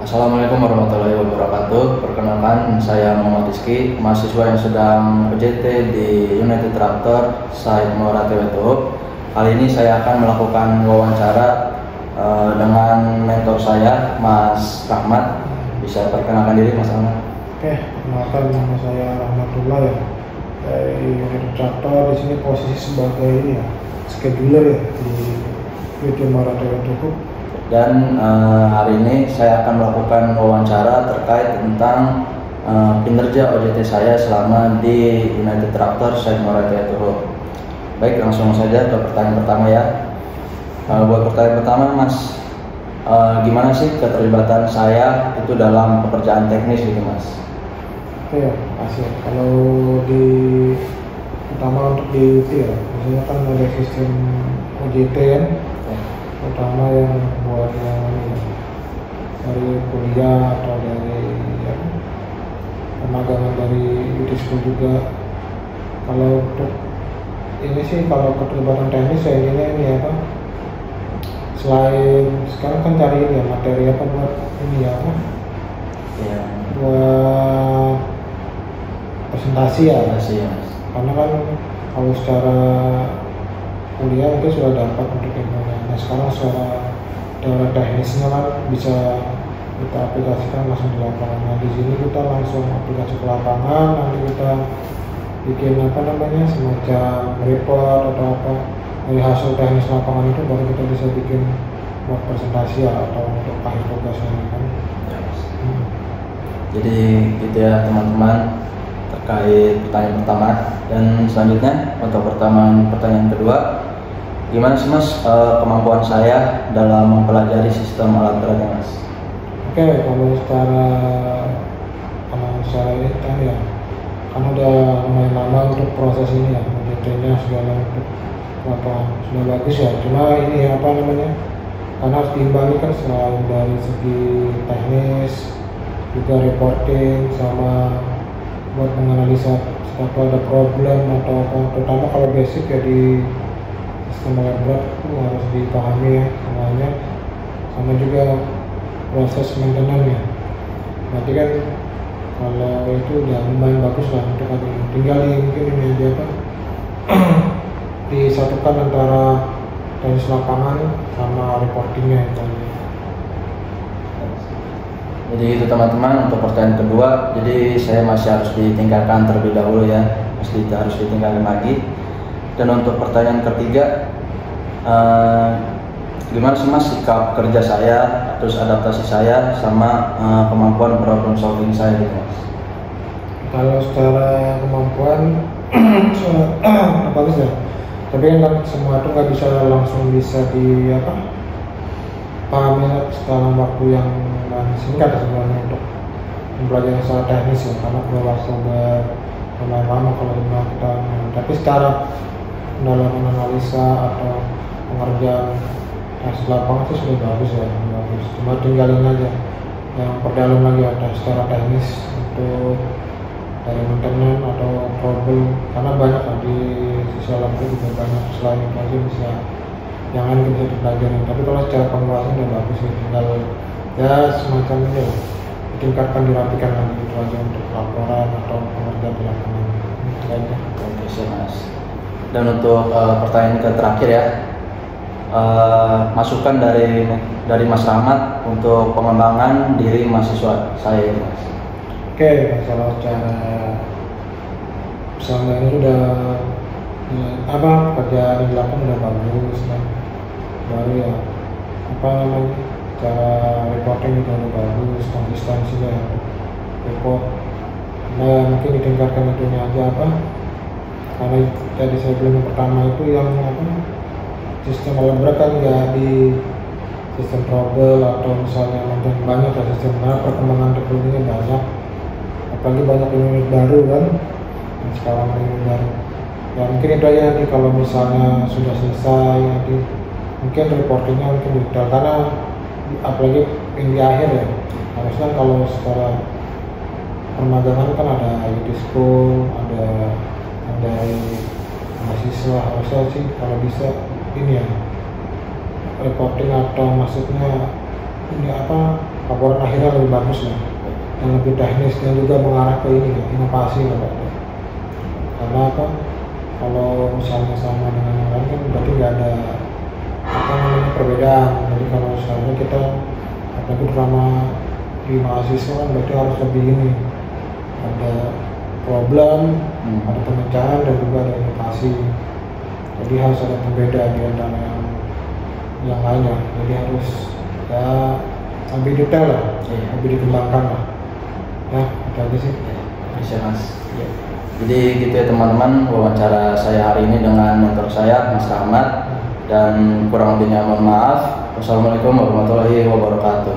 Assalamualaikum warahmatullahi wabarakatuh. Perkenalkan, saya Muhammad Rizky, mahasiswa yang sedang PJT di United Tractor Site Muara Teweteup. Kali ini saya akan melakukan wawancara dengan mentor saya, Mas Rahmat. Bisa perkenalkan diri, Mas Rahmat? Oke, perkenalkan nama saya Rahmatullah ya. Dari United Tractor, di sini posisi sebagai ini ya, scheduler ya di UT Muara Teweteup. Dan hari ini saya akan melakukan wawancara terkait tentang kinerja OJT saya selama di United Tractor Site Muara Teweteup. Baik, langsung saja ke pertanyaan pertama ya. Buat pertanyaan pertama, Mas, gimana sih keterlibatan saya itu dalam pekerjaan teknis gitu, Mas? Oke ya, kasih. Kalau di utama untuk di UT ya, biasanya kan ada sistem OJT kan. Utama yang buat yang dari kuliah atau dari ya, pemagangan dari UT School juga. Kalau untuk ini sih, kalau keterlibatan teknis saya ini apa, selain sekarang kan cari ini ya, materi apa buat ini ya, apa? Ya. Buat presentasi ya. Presentasi ya, Mas. Karena kan kalau secara kuliah mungkin sudah dapat untuk ilmunya. Nah sekarang secara teori teknisnya kan bisa kita aplikasikan langsung di lapangan. Nah di sini kita langsung aplikasi ke lapangan, nanti kita bikin apa namanya, semacam report atau apa dari hasil teknis lapangan itu, baru kita bisa bikin buat presentasi atau untuk akhir tugasnya kan. Jadi gitu ya teman-teman terkait pertanyaan pertama. Dan selanjutnya untuk pertanyaan kedua, gimana sih, Mas, kemampuan saya dalam mempelajari sistem alat beratnya, Mas? Oke, kalau secara kemampuan saya kan ya, kan udah lumayan lama untuk proses ini ya, OJT-nya segala untuk lapangan sudah bagus ya. Cuma ini apa namanya, karena harus diimbangi kan selain dari segi teknis, juga reporting sama buat menganalisa atau ada problem atau apa, terutama kalau basic ya di sistem alat berat itu harus dipahami ya semuanya, sama juga proses maintenance-nya. Berarti kan kalau itu udah lumayan bagus lah untuk ada ini. Tinggal mungkin ini aja apa disatukan antara teknis lapangan sama reportingnya itu. Jadi itu teman-teman untuk pertanyaan kedua. Jadi saya masih harus ditingkatkan terlebih dahulu ya, harus ditingkatkan lagi. Dan untuk pertanyaan ketiga, gimana sih, Mas, sikap kerja saya, terus adaptasi saya sama kemampuan problem solving saya gitu, Mas? Kalau secara kemampuan bagus ya, tapi kan semua itu nggak bisa langsung bisa di apa pahami dalam waktu yang singkat sebenarnya untuk belajar secara teknis ya, karena perlu waktu lumayan lama kalau kita. Tapi secara dalam analisa atau pengerjaan hasil lapangan itu sudah bagus ya, bagus. Cuma tinggalin aja yang perdalam lagi ada secara teknis untuk dari maintenance atau problem, karena banyak lah di sisi alam itu juga banyak. Selain itu aja bisa jangan bisa dipelajarin, tapi kalau secara penguasaan udah bagus ya, tinggal ya semacam ini ya, ditingkatkan, dirapikan lagi gitu aja untuk laporan atau pengerjaan di lapangan. Oke sih, Mas. Dan untuk pertanyaan terakhir ya, masukan dari Mas Rahmat untuk pengembangan diri mahasiswa saya, Mas. Oke, masalah cara selama ini udah apa kerjaan di lapangan udah bagus kan, baru ya apa namanya, cara reporting juga udah bagus, konsistensinya report. Nah mungkin ditingkatkan itunya aja apa, karena tadi saya bilang yang pertama itu yang apa, sistem alat berat kan nggak di sistem trouble atau misalnya mungkin banyak ya sistem, karena perkembangan teknologinya banyak, apalagi banyak unit baru kan yang sekarang ini baru. Ya mungkin itu aja, nanti kalau misalnya sudah selesai nanti mungkin reportingnya mungkin detail, karena apalagi yang di akhir ya, harusnya kalau secara permagangan kan ada UT School, ada dari mahasiswa, harusnya sih kalau bisa ini ya reporting atau maksudnya ini apa laporan akhirnya lebih bagus lah, yang lebih teknis dan juga mengarah ke ini ya, inovasi lah Pak. Karena apa? Kalau misalnya sama dengan yang lain kan berarti nggak ada apa namanya perbedaan. Jadi kalau misalnya kita apalagi terutama di mahasiswa kan berarti harus lebih ini, ada problem, ada pemecahan dan juga ada inovasi. Jadi harus ada pembeda di antara yang lainnya. Jadi harus ya lebih detail lah, lebih dikembangkan lah. Ya, itu aja sih. Bisa Mas. Ya. Jadi gitu ya teman-teman, wawancara saya hari ini dengan mentor saya Mas Rahmat, dan kurang lebihnya mohon maaf. Wassalamualaikum warahmatullahi wabarakatuh.